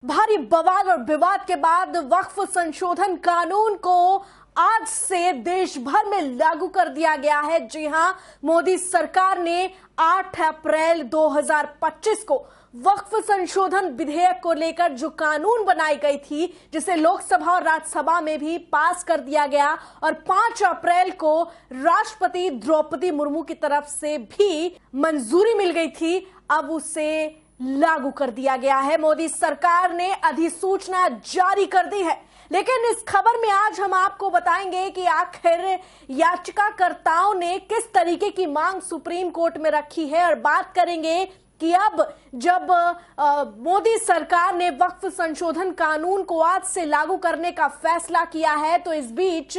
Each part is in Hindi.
भारी बवाल और विवाद के बाद वक्फ संशोधन कानून को आज से देश भर में लागू कर दिया गया है। जी हां, मोदी सरकार ने 8 अप्रैल 2025 को वक्फ संशोधन विधेयक को लेकर जो कानून बनाई गई थी, जिसे लोकसभा और राज्यसभा में भी पास कर दिया गया और 5 अप्रैल को राष्ट्रपति द्रौपदी मुर्मू की तरफ से भी मंजूरी मिल गई थी, अब उसे लागू कर दिया गया है। मोदी सरकार ने अधिसूचना जारी कर दी है। लेकिन इस खबर में आज हम आपको बताएंगे कि आखिर याचिकाकर्ताओं ने किस तरीके की मांग सुप्रीम कोर्ट में रखी है और बात करेंगे कि अब जब मोदी सरकार ने वक्फ संशोधन कानून को आज से लागू करने का फैसला किया है, तो इस बीच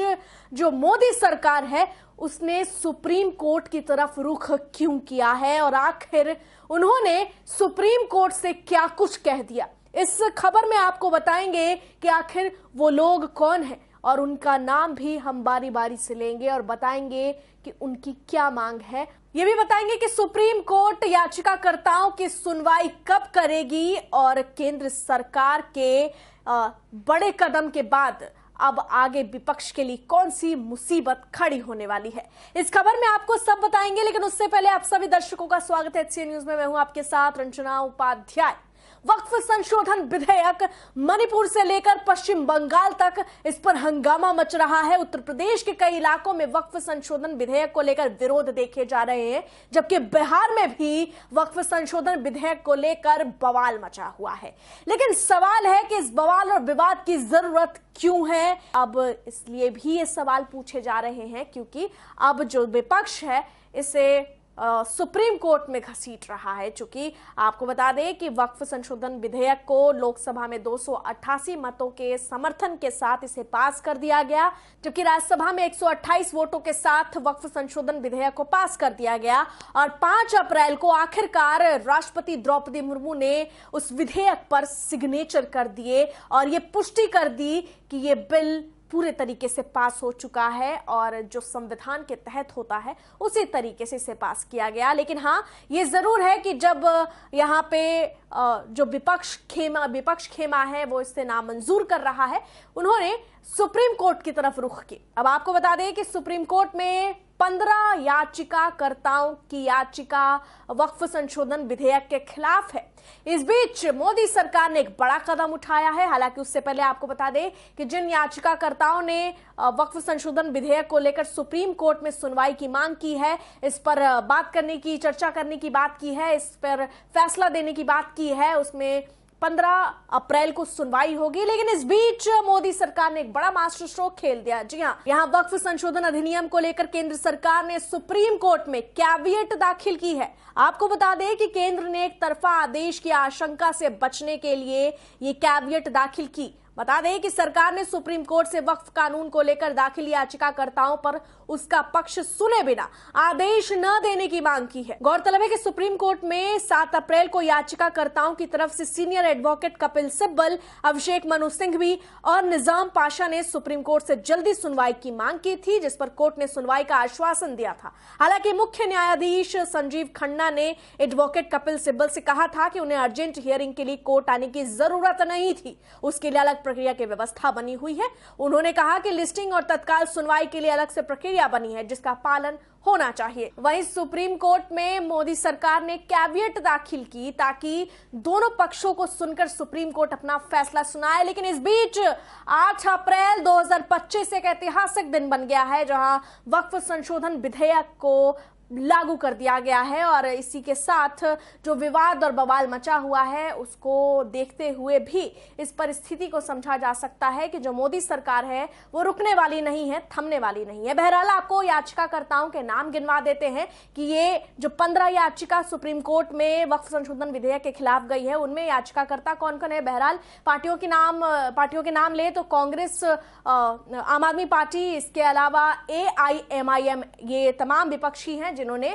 जो मोदी सरकार है उसने सुप्रीम कोर्ट की तरफ रुख क्यों किया है और आखिर उन्होंने सुप्रीम कोर्ट से क्या कुछ कह दिया। इस खबर में आपको बताएंगे कि आखिर वो लोग कौन हैं और उनका नाम भी हम बारी बारी से लेंगे और बताएंगे कि उनकी क्या मांग है। ये भी बताएंगे कि सुप्रीम कोर्ट याचिकाकर्ताओं की सुनवाई कब करेगी और केंद्र सरकार के बड़े कदम के बाद अब आगे विपक्ष के लिए कौन सी मुसीबत खड़ी होने वाली है। इस खबर में आपको सब बताएंगे, लेकिन उससे पहले आप सभी दर्शकों का स्वागत है HCN न्यूज में। मैं हूं आपके साथ रंजना उपाध्याय। वक्फ संशोधन विधेयक मणिपुर से लेकर पश्चिम बंगाल तक इस पर हंगामा मच रहा है। उत्तर प्रदेश के कई इलाकों में वक्फ संशोधन विधेयक को लेकर विरोध देखे जा रहे हैं, जबकि बिहार में भी वक्फ संशोधन विधेयक को लेकर बवाल मचा हुआ है। लेकिन सवाल है कि इस बवाल और विवाद की जरूरत क्यों है। अब इसलिए भी ये सवाल पूछे जा रहे हैं क्योंकि अब जो विपक्ष है इसे सुप्रीम कोर्ट में घसीट रहा है। चूंकि आपको बता दें कि वक्फ संशोधन विधेयक को लोकसभा में 288 मतों के समर्थन के साथ इसे पास कर दिया गया, जबकि राज्यसभा में 128 वोटों के साथ वक्फ संशोधन विधेयक को पास कर दिया गया और 5 अप्रैल को आखिरकार राष्ट्रपति द्रौपदी मुर्मू ने उस विधेयक पर सिग्नेचर कर दिए और ये पुष्टि कर दी कि ये बिल पूरे तरीके से पास हो चुका है और जो संविधान के तहत होता है उसी तरीके से इसे पास किया गया। लेकिन हाँ, ये जरूर है कि जब यहाँ पे जो विपक्ष खेमा है वो इससे नामंजूर कर रहा है, उन्होंने सुप्रीम कोर्ट की तरफ रुख की। अब आपको बता दें कि सुप्रीम कोर्ट में 15 याचिकाकर्ताओं की याचिका वक्फ संशोधन विधेयक के खिलाफ है। इस बीच मोदी सरकार ने एक बड़ा कदम उठाया है। हालांकि उससे पहले आपको बता दें कि जिन याचिकाकर्ताओं ने वक्फ संशोधन विधेयक को लेकर सुप्रीम कोर्ट में सुनवाई की मांग की है, इस पर बात करने की, चर्चा करने की बात की है, इस पर फैसला देने की बात की है, उसमें 15 अप्रैल को सुनवाई होगी। लेकिन इस बीच मोदी सरकार ने एक बड़ा मास्टर स्ट्रोक खेल दिया। जी हां, यहां वक्फ संशोधन अधिनियम को लेकर केंद्र सरकार ने सुप्रीम कोर्ट में कैविएट दाखिल की है। आपको बता दें कि केंद्र ने एक तरफा आदेश की आशंका से बचने के लिए ये कैविएट दाखिल की। बता दें कि सरकार ने सुप्रीम कोर्ट से वक्फ कानून को लेकर दाखिल याचिकाकर्ताओं पर उसका पक्ष सुने बिना आदेश न देने की मांग की है। गौरतलब है कि सुप्रीम कोर्ट में 7 अप्रैल को याचिकाकर्ताओं की तरफ से सीनियर एडवोकेट कपिल सिब्बल, अभिषेक मनु सिंघवी और निजाम पाशा ने सुप्रीम कोर्ट से जल्दी सुनवाई की मांग की थी, जिस पर कोर्ट ने सुनवाई का आश्वासन दिया था। हालांकि मुख्य न्यायाधीश संजीव खन्ना ने एडवोकेट कपिल सिब्बल से कहा था कि उन्हें अर्जेंट हियरिंग के लिए कोर्ट आने की जरूरत नहीं थी, उसके लिए अलग प्रक्रिया की व्यवस्था बनी हुई है। उन्होंने कहा कि लिस्टिंग और तत्काल सुनवाई के लिए अलग से प्रक्रिया बनी है, जिसका पालन होना चाहिए। वहीं सुप्रीम कोर्ट में मोदी सरकार ने कैविएट दाखिल की ताकि दोनों पक्षों को सुनकर सुप्रीम कोर्ट अपना फैसला सुनाए। लेकिन इस बीच 8 अप्रैल 2025 एक ऐतिहासिक दिन बन गया है, जहां वक्फ संशोधन विधेयक को लागू कर दिया गया है और इसी के साथ जो विवाद और बवाल मचा हुआ है उसको देखते हुए भी इस परिस्थिति को समझा जा सकता है कि जो मोदी सरकार है वो रुकने वाली नहीं है, थमने वाली नहीं है। बहरहाल आपको याचिकाकर्ताओं के नाम गिनवा देते हैं कि ये जो 15 याचिका सुप्रीम कोर्ट में वक्फ संशोधन विधेयक के खिलाफ गई है, उनमें याचिकाकर्ता कौन कौन है। बहरहाल पार्टियों के नाम ले तो कांग्रेस, आम आदमी पार्टी, इसके अलावा AIMIM, ये तमाम विपक्षी हैं जिन्होंने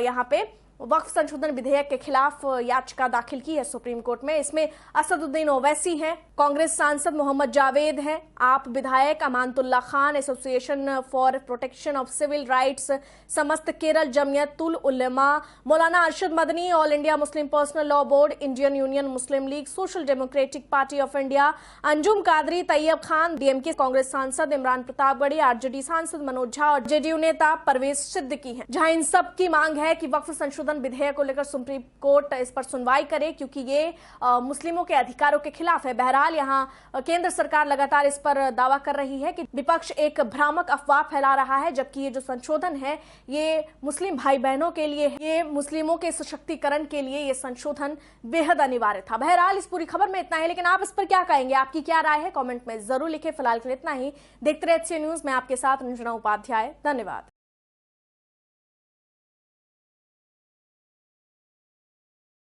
यहाँ पे वक्फ संशोधन विधेयक के खिलाफ याचिका दाखिल की है सुप्रीम कोर्ट में। इसमें असदुद्दीन ओवैसी हैं, कांग्रेस सांसद मोहम्मद जावेद हैं, आप विधायक Amanatullah Khan, Association for Protection of Civil Rights, Samastha Kerala Jamiatul Ulama, Maulana Arshad Madani, All India Muslim Personal Law Board, Indian Union Muslim League, Social Democratic Party of India, Anjum Qadri, Tayyab Khan, DMK Congress सांसद इमरान प्रतापगढ़ी, आरजेडी सांसद मनोज झा और जेडीयू नेता परवेज सिद्दीकी हैं। जहां इन सब की मांग है कि वक्फ संशोधन विधेयक को लेकर सुप्रीम कोर्ट इस पर सुनवाई करे, क्योंकि ये मुस्लिमों के अधिकारों के खिलाफ है। बहरहाल यहां केंद्र सरकार लगातार इस पर दावा कर रही है कि विपक्ष एक भ्रामक अफवाह फैला रहा है, जबकि ये जो संशोधन है ये मुस्लिम भाई बहनों के लिए, ये मुस्लिमों के सशक्तिकरण के लिए ये संशोधन बेहद अनिवार्य था। बहरहाल इस पूरी खबर में इतना है, लेकिन आप इस पर क्या कहेंगे, आपकी क्या राय है, कमेंट में जरूर लिखें। फिलहाल के लिए इतना ही। देखते रहिए HCA न्यूज में आपके साथ रंजना उपाध्याय। धन्यवाद।